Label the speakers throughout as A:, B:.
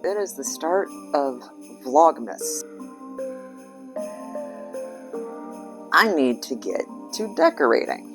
A: It is the start of Vlogmas. I need to get to decorating.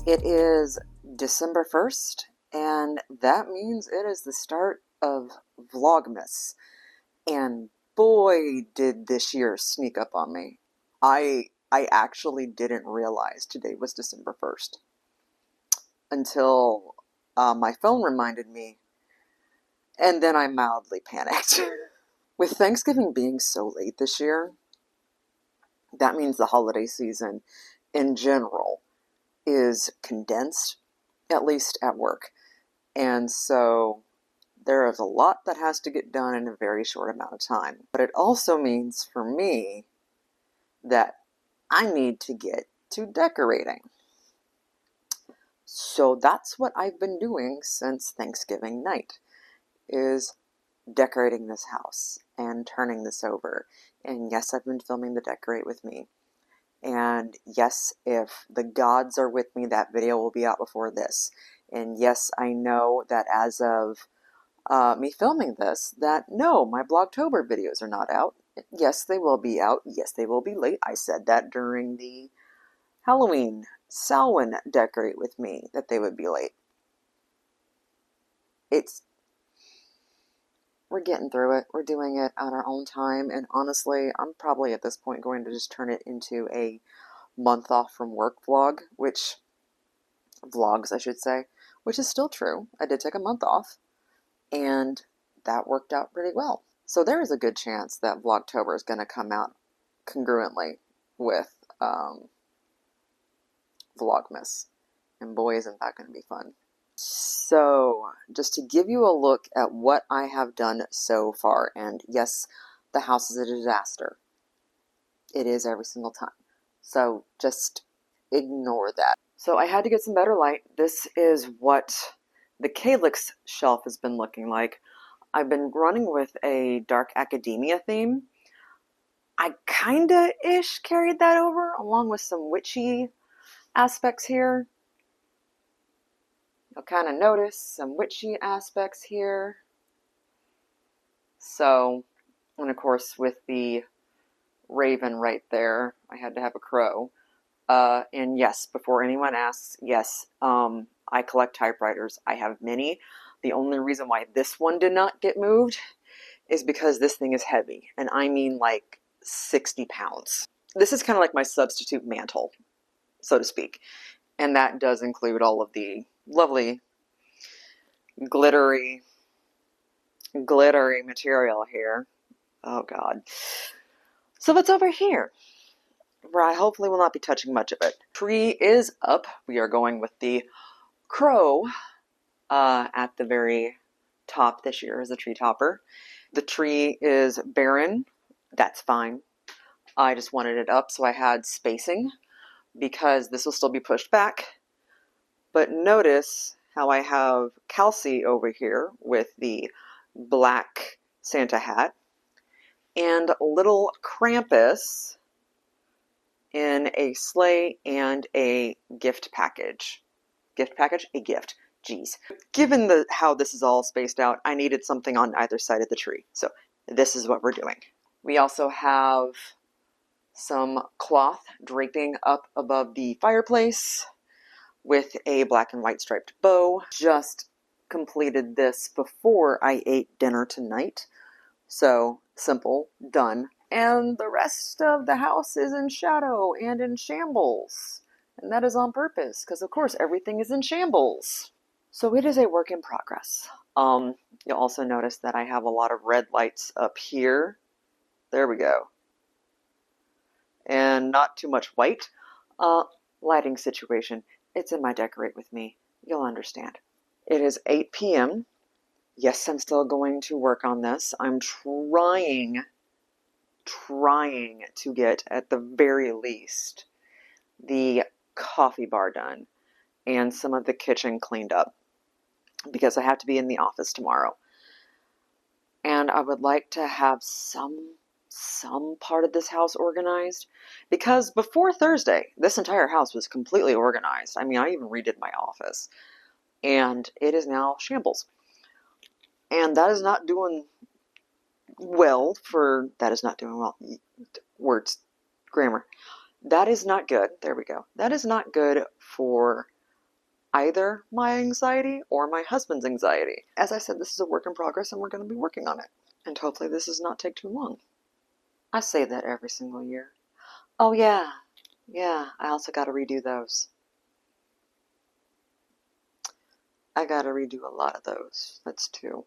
A: It is December 1st, and that means it is the start of Vlogmas. And boy, did this year sneak up on me. I actually didn't realize today was December 1st until my phone reminded me, and then I mildly panicked. With Thanksgiving being so late this year, that means the holiday season in general is condensed, at least at work. And so there is a lot that has to get done in a very short amount of time. But it also means for me that I need to get to decorating. So that's what I've been doing since Thanksgiving night, is decorating this house and turning this over. And yes, I've been filming the Decorate with me. And yes, if the gods are with me, that video will be out before this. And yes, I know that as of me filming this, that no, my Vlogtober videos are not out. Yes, they will be out. Yes, they will be late. I said that during the Halloween Samhain Decorate with me, that they would be late. We're getting through it. We're doing it on our own time. And honestly, I'm probably at this point going to just turn it into a month off from work vlogs, I should say, which is still true. I did take a month off, and that worked out pretty well. So there is a good chance that Vlogtober is going to come out congruently with Vlogmas. And boy, isn't that going to be fun. So, just to give you a look at what I have done so far, and yes, the house is a disaster. It is every single time. So, just ignore that. So, I had to get some better light. This is what the Calyx shelf has been looking like. I've been running with a dark academia theme. I kinda-ish carried that over, along with some witchy aspects here. You'll kind of notice some witchy aspects here. So, and of course with the raven right there, I had to have a crow. And yes, before anyone asks, yes, I collect typewriters. I have many. The only reason why this one did not get moved is because this thing is heavy. And I mean like 60 pounds. This is kind of like my substitute mantle, so to speak. And that does include all of the lovely glittery material here. Oh God. So what's over here? Where I hopefully will not be touching much of it. Tree is up. We are going with the crow at the very top this year as a tree topper. The tree is barren. That's fine. I just wanted it up so I had spacing because this will still be pushed back. But notice how I have Kelsey over here with the black Santa hat and little Krampus in a sleigh and a gift package. Gift package? A gift. Jeez. Given how this is all spaced out, I needed something on either side of the tree. So this is what we're doing. We also have some cloth draping up above the fireplace with a black and white striped bow. Just completed this before I ate dinner tonight. So simple, done. And the rest of the house is in shadow and in shambles. And that is on purpose, because of course everything is in shambles. So it is a work in progress. You'll also notice that I have a lot of red lights up here. There we go. And not too much white. Lighting situation It's in my decorate with me. You'll understand. It is 8 p.m. Yes, I'm still going to work on this. I'm trying to get, at the very least, the coffee bar done and some of the kitchen cleaned up because I have to be in the office tomorrow. And I would like to have some part of this house organized, because before Thursday, this entire house was completely organized. I mean, I even redid my office, and it is now shambles. And that is not doing well for, words, grammar. That is not good. There we go. That is not good for either my anxiety or my husband's anxiety. As I said, this is a work in progress and we're going to be working on it. And hopefully this does not take too long. I say that every single year. Oh yeah, I also got to redo those. I got to redo a lot of those. That's two.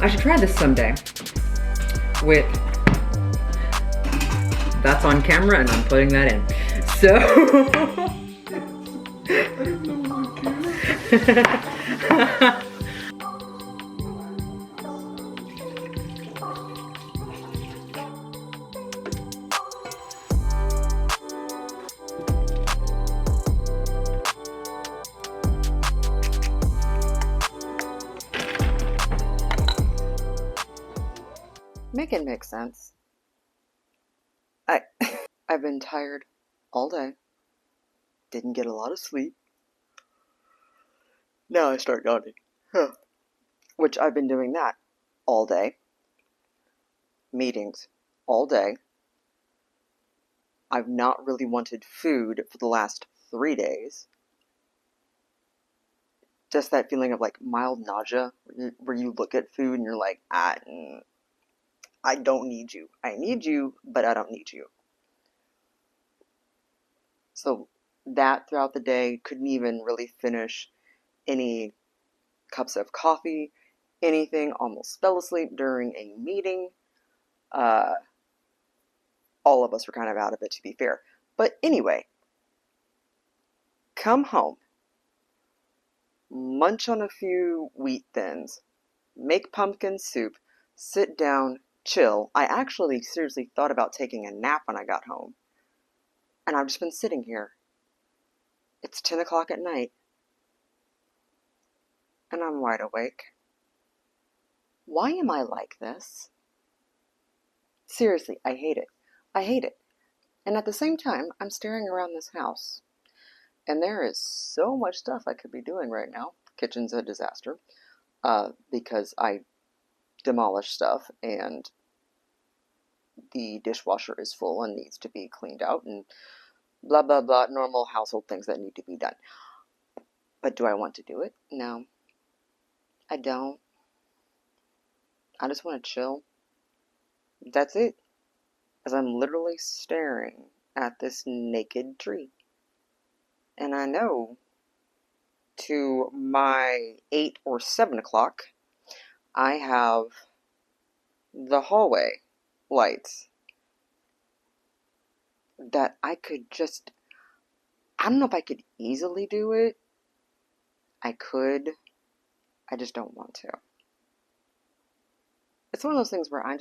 A: I should try this someday with, that's on camera and I'm putting that in. So, make it make sense. I've been tired all day. Didn't get a lot of sleep. Now I start yawning. Which I've been doing that all day. Meetings all day. I've not really wanted food for the last 3 days. Just that feeling of like mild nausea where you look at food and you're like, I don't need you. I need you, but I don't need you. So that throughout the day, couldn't even really finish any cups of coffee, anything, almost fell asleep during a meeting. All of us were kind of out of it, to be fair. But anyway, come home, munch on a few wheat thins, make pumpkin soup, sit down, chill. I actually seriously thought about taking a nap when I got home. And I've just been sitting here. It's 10 o'clock at night. And I'm wide awake. Why am I like this? Seriously, I hate it. I hate it. And at the same time, I'm staring around this house. And there is so much stuff I could be doing right now. Kitchen's a disaster. Because I demolished stuff and the dishwasher is full and needs to be cleaned out and blah, blah, blah, normal household things that need to be done. But do I want to do it? No. I don't. I just want to chill. That's it. As I'm literally staring at this naked tree. And I know to my 8 or 7 o'clock, I have the hallway lights that I could just, I don't know if I could easily do it. I could. I just don't want to. It's one of those things where I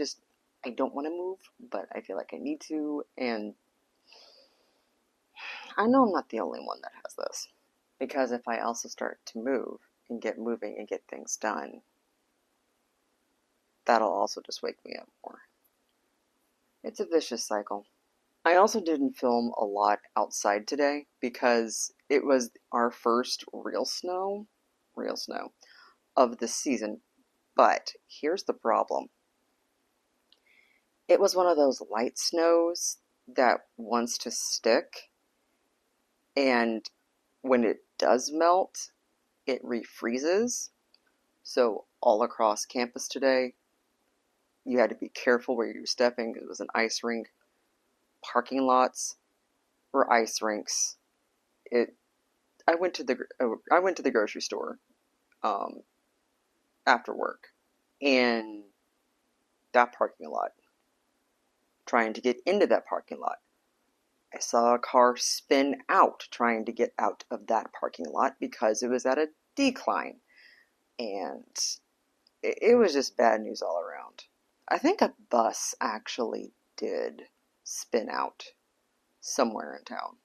A: don't want to move, but I feel like I need to, and I know I'm not the only one that has this. Because if I also start to move and get moving and get things done, that'll also just wake me up more. It's a vicious cycle. I also didn't film a lot outside today because it was our first real snow real snow of the season. But here's the problem. It was one of those light snows that wants to stick, and when it does melt, it refreezes. So all across campus today, you had to be careful where you were stepping. It was an ice rink. Parking lots were ice rinks. I went to the grocery store after work, and that parking lot, trying to get into that parking lot, I saw a car spin out trying to get out of that parking lot because it was at a decline, and it was just bad news all around. I think a bus actually did spin out somewhere in town.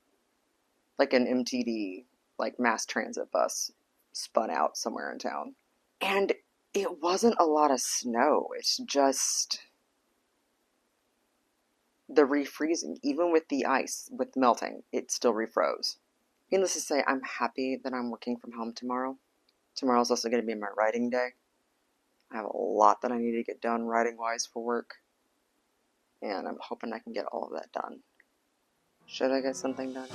A: Like an MTD, like mass transit bus, spun out somewhere in town. And it wasn't a lot of snow. It's just the refreezing. Even with the ice, with melting, it still refroze. Needless to say, I'm happy that I'm working from home tomorrow. Tomorrow's also going to be my writing day. I have a lot that I need to get done writing-wise for work. And I'm hoping I can get all of that done. Should I get something done?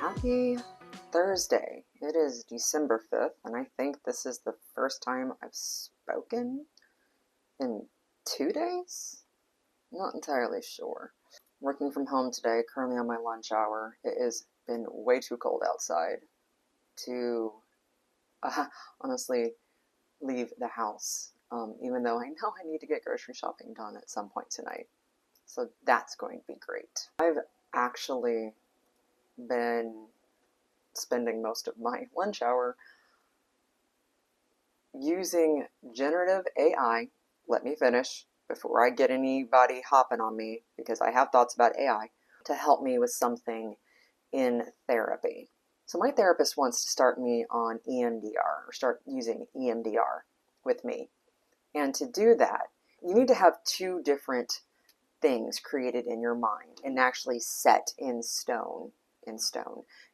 A: Happy Thursday. It is December 5th, and I think this is the first time I've spoken in 2 days? Not entirely sure. Working from home today, currently on my lunch hour. It has been way too cold outside to honestly leave the house, even though I know I need to get grocery shopping done at some point tonight. So that's going to be great. I've actually been spending most of my lunch hour using generative AI. Let me finish before I get anybody hopping on me, because I have thoughts about AI, to help me with something in therapy. So my therapist wants to start me on EMDR, or start using EMDR with me. And to do that, you need to have 2 different things created in your mind and actually set in stone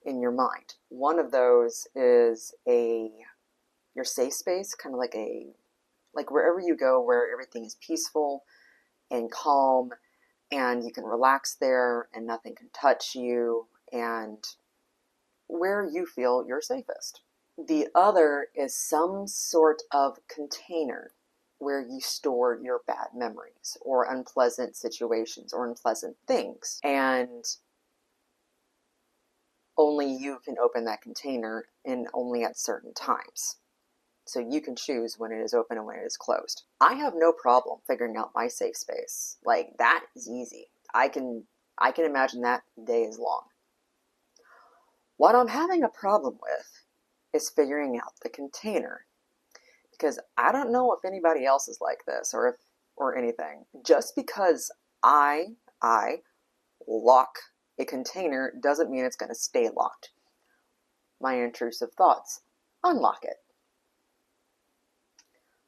A: in your mind. One of those is your safe space, kind of like wherever you go, where everything is peaceful and calm, and you can relax there and nothing can touch you, and where you feel you're safest. The other is some sort of container where you store your bad memories or unpleasant situations or unpleasant things, and only you can open that container, and only at certain times. So you can choose when it is open and when it is closed. I have no problem figuring out my safe space. Like, that is easy. I can imagine that day is long. What I'm having a problem with is figuring out the container, because I don't know if anybody else is like this or anything. Just because I lock a container doesn't mean it's going to stay locked. My intrusive thoughts unlock it.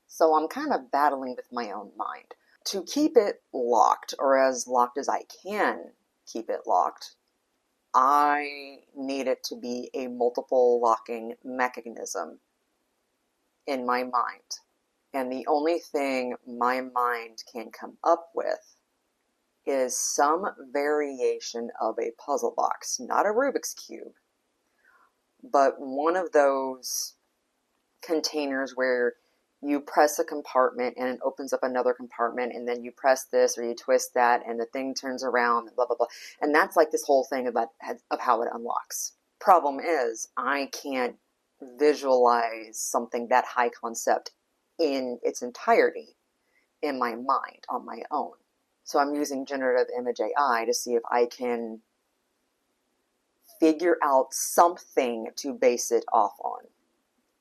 A: So I'm kind of battling with my own mind. To keep it locked, or as locked as I can keep it locked, I need it to be a multiple locking mechanism in my mind. And the only thing my mind can come up with is some variation of a puzzle box, not a Rubik's Cube, but one of those containers where you press a compartment and it opens up another compartment, and then you press this or you twist that and the thing turns around, blah, blah, blah. And that's like this whole thing of how it unlocks. Problem is, I can't visualize something that high concept in its entirety in my mind on my own. So I'm using generative image AI to see if I can figure out something to base it off on.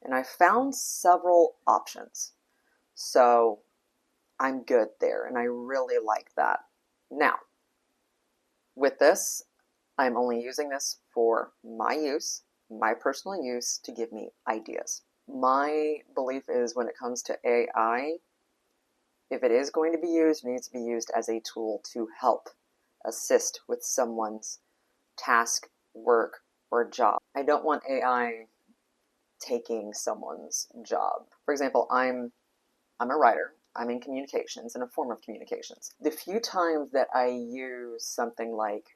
A: And I found several options. So I'm good there, and I really like that. Now, with this, I'm only using this for my use, my personal use, to give me ideas. My belief is when it comes to AI, if it is going to be used, it needs to be used as a tool to help assist with someone's task, work, or job. I don't want AI taking someone's job. For example, I'm a writer. I'm in communications, in a form of communications. The few times that I use something like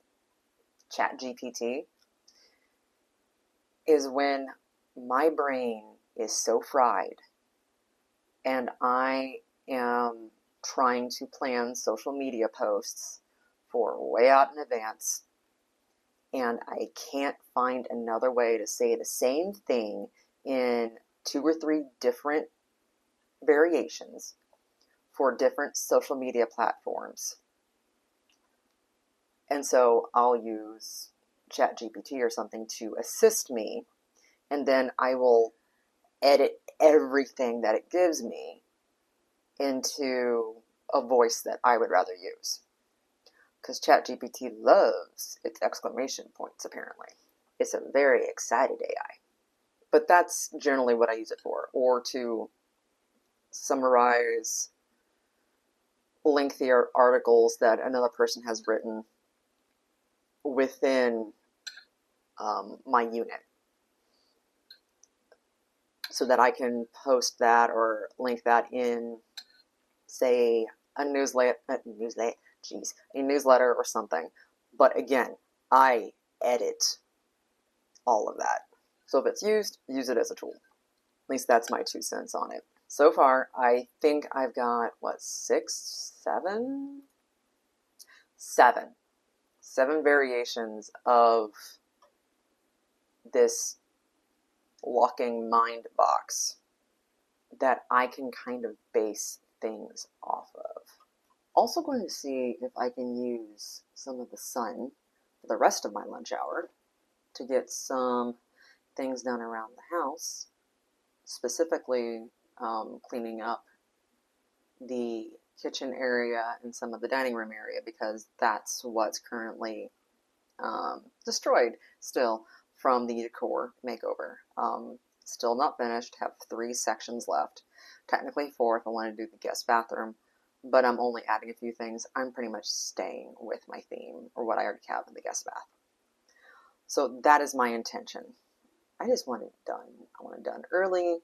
A: ChatGPT is when my brain is so fried and I am trying to plan social media posts for way out in advance, and I can't find another way to say the same thing in 2 or 3 different variations for different social media platforms. And so I'll use ChatGPT or something to assist me, and then I will edit everything that it gives me into a voice that I would rather use. Because ChatGPT loves its exclamation points, apparently. It's a very excited AI. But that's generally what I use it for, or to summarize lengthier articles that another person has written within my unit, so that I can post that or link that in, say, a newsletter or something. But again, I edit all of that. So if it's used, use it as a tool. At least that's my 2 cents on it. So far, I think I've got, seven variations of this locking mind box that I can kind of base things off of. Also going to see if I can use some of the sun for the rest of my lunch hour to get some things done around the house, specifically cleaning up the kitchen area and some of the dining room area, because that's what's currently destroyed still from the Decor makeover. Still not finished, have 3 sections left. Technically 4 if I want to do the guest bathroom, but I'm only adding a few things. I'm pretty much staying with my theme, or what I already have in the guest bath. So that is my intention. I just want it done. I want it done early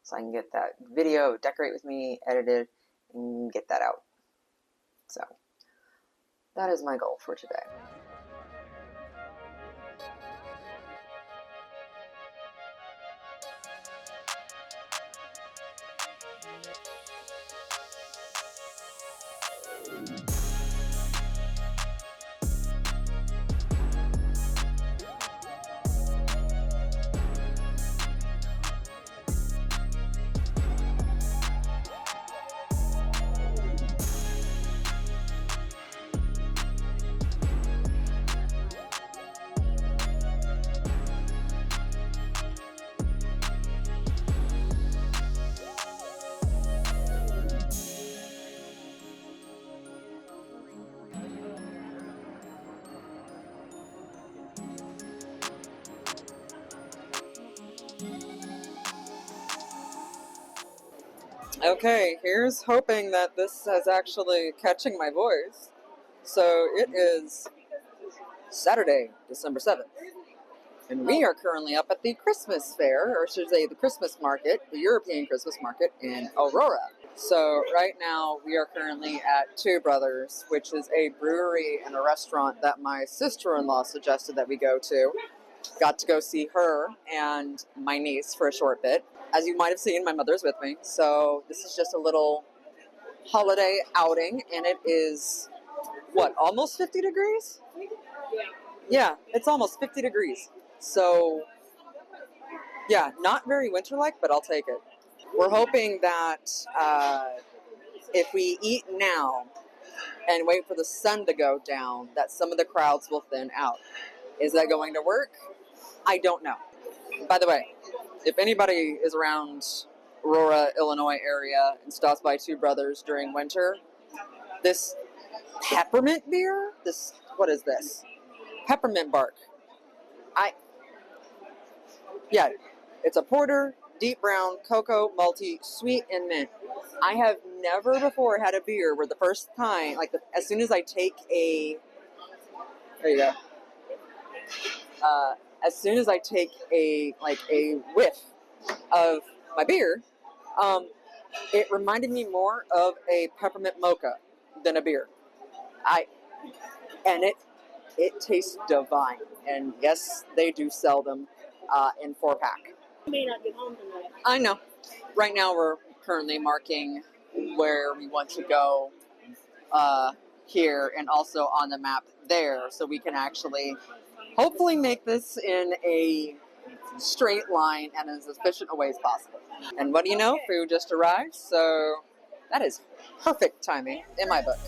A: so I can get that video, Decorate With Me, edited, and get that out. So that is my goal for today. Okay, here's hoping that this is actually catching my voice. So it is Saturday, December 7th, and we are currently up at the Christmas fair, or should I say the Christmas market, the European Christmas market in Aurora. So right now we are currently at Two Brothers, which is a brewery and a restaurant that my sister-in-law suggested that we go to. got to go see her and my niece for a short bit. As you might have seen, my mother's with me. So this is just a little holiday outing, and it is, what, almost 50 degrees? Yeah, it's almost 50 degrees. So, yeah, not very winter-like, but I'll take it. We're hoping that if we eat now and wait for the sun to go down, that some of the crowds will thin out. Is that going to work? I don't know. By the way, if anybody is around Aurora, Illinois area and stops by Two Brothers during winter, this peppermint beer, what is this? Peppermint bark. Yeah, it's a porter, deep brown, cocoa, malty, sweet, and mint. I have never before had a beer where the first time, as soon as I take there you go. As soon as I take a whiff of my beer, it reminded me more of a peppermint mocha than a beer. And it tastes divine. And yes, they do sell them in 4-pack.
B: You may not get home tonight.
A: I know. Right now we're currently marking where we want to go here and also on the map there, so we can actually hopefully make this in a straight line and as efficient a way as possible. And what do you know? Food just arrived, so that is perfect timing in my book.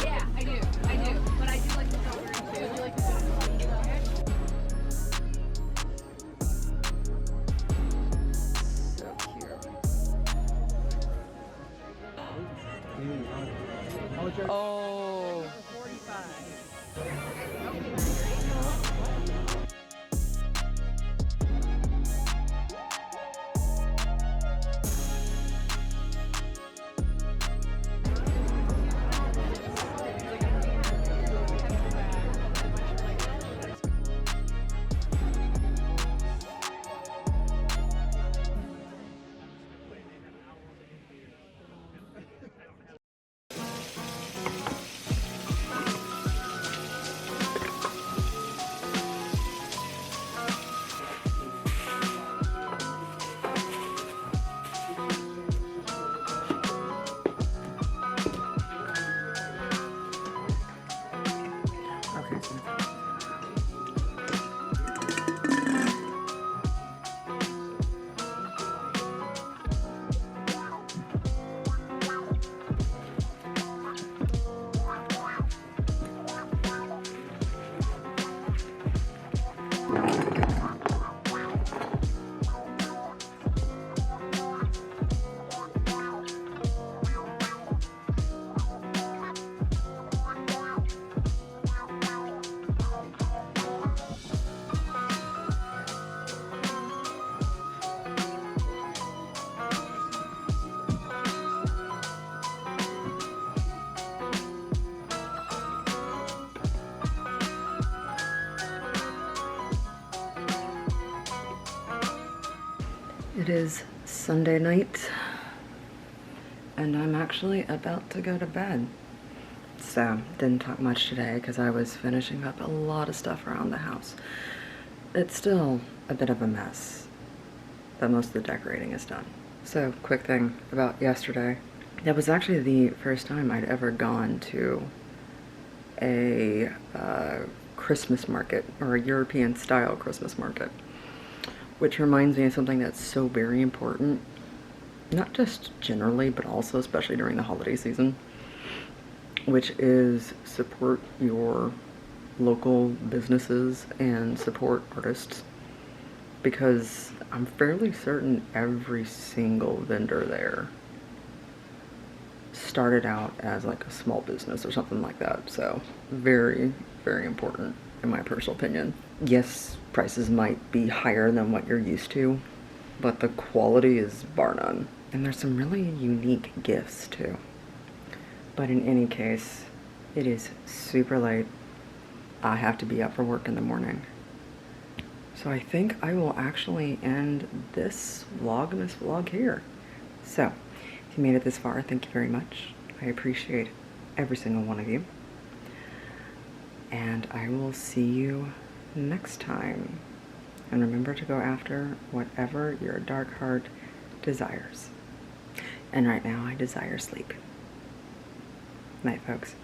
B: Yeah, I do. But I do like the strawberry too. You like the strawberry?
A: So cute. Oh.
B: 45.
A: It is Sunday night, and I'm actually about to go to bed. So, didn't talk much today because I was finishing up a lot of stuff around the house. It's still a bit of a mess, but most of the decorating is done. So, quick thing about yesterday. That was actually the first time I'd ever gone to a Christmas market, or a European style Christmas market. Which reminds me of something that's so very important, not just generally, but also especially during the holiday season, which is support your local businesses and support artists. because I'm fairly certain every single vendor there started out as like a small business or something like that. So very, very important in my personal opinion. Yes, prices might be higher than what you're used to, but the quality is bar none. And there's some really unique gifts too. But in any case, it is super late. I have to be up for work in the morning. So I think I will actually end this Vlogmas vlog here. So, if you made it this far, thank you very much. I appreciate every single one of you. And I will see you next time. And remember to go after whatever your dark heart desires. And right now, I desire sleep. Night, folks.